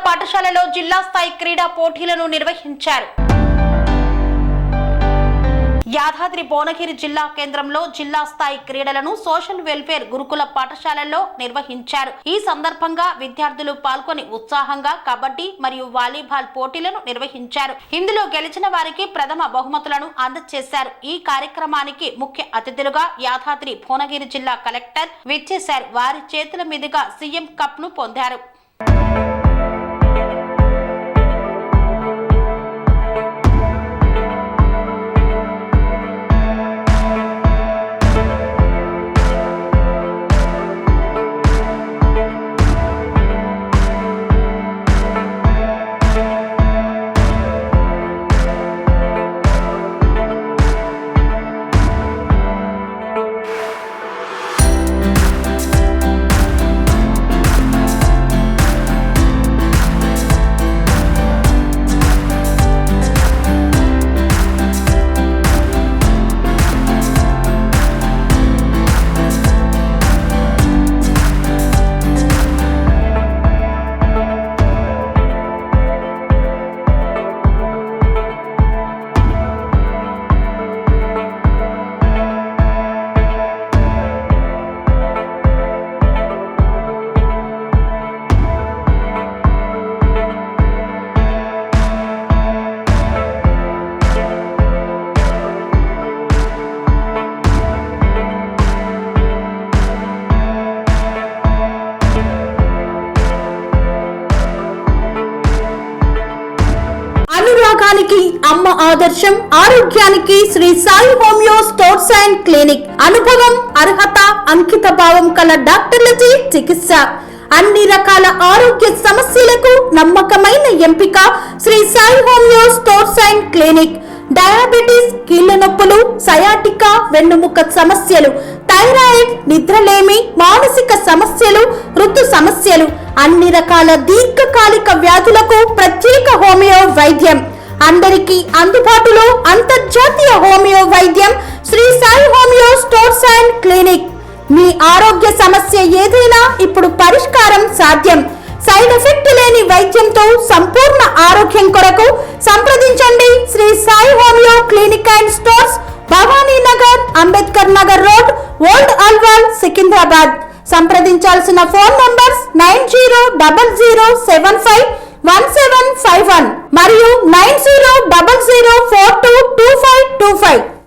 పాఠశాలలో జిల్లా స్థాయి క్రీడా పోటీలను నిర్వహించారు. యాదాద్రి భువనగిరి జిల్లా కేంద్రంలో జిల్లా స్థాయి క్రీడలను సోషల్ వెల్ఫేర్ గురుకుల పాఠశాలల్లో నిర్వహించారు. ఈ సందర్భంగా విద్యార్థులు పాల్గొని ఉత్సాహంగా కబడ్డీ మరియు వాలీబాల్ పోటీలను నిర్వహించారు. ఇందులో గెలిచిన వారికి ప్రథమ బహుమతులను అందజేశారు. ఈ కార్యక్రమానికి ముఖ్య అతిథులుగా యాదాద్రి భువనగిరి జిల్లా కలెక్టర్ విచ్చేశారు. వారి చేతుల మీదుగా సీఎం కప్ ను పొందారు. అనురాగానికి అమ్మ ఆదర్శం, ఆరోగ్యానికి Sri Sai homeo stores and clinic. అనుభవం, అర్హత, అంకిత భావం కల డాక్టర్లచే చికిత్స. అన్ని రకాల ఆరోగ్య సమస్యలకు నమ్మకమైన ఎంపిక Sri Sai homeo stores and clinic. Diabetes, కీళ్ల నొప్పులు, సయాటికా, వెన్నుముక సమస్యలు, థైరాయిడ్, నిద్రలేమి, మానసిక సమస్యలు, ఋతు సమస్యలు, అన్ని రకాల దీర్ఘకాలిక వ్యాధులకు ప్రత్యేక హోమియో వైద్యం. అందరికీ అందుబాటులో అంతర్జాతీయ హోమియో వైద్యం Shri Sai homeo stores and clinic. మీ ఆరోగ్య సమస్య ఏదైనా ఇప్పుడు పరిష్కారం సాధ్యం. సైడ్ ఎఫెక్ట్ లేని వైద్యంతో సంపూర్ణ ఆరోగ్యం కొరకు సంప్రదించండి Shri Sai homeo clinic and stores, Bhavani Nagar, Ambedkar Nagar road, old Alwal, Secunderabad. సంప్రదించాల్సిన ఫోన్ నంబర్స్ 9000751751 మరియు 9000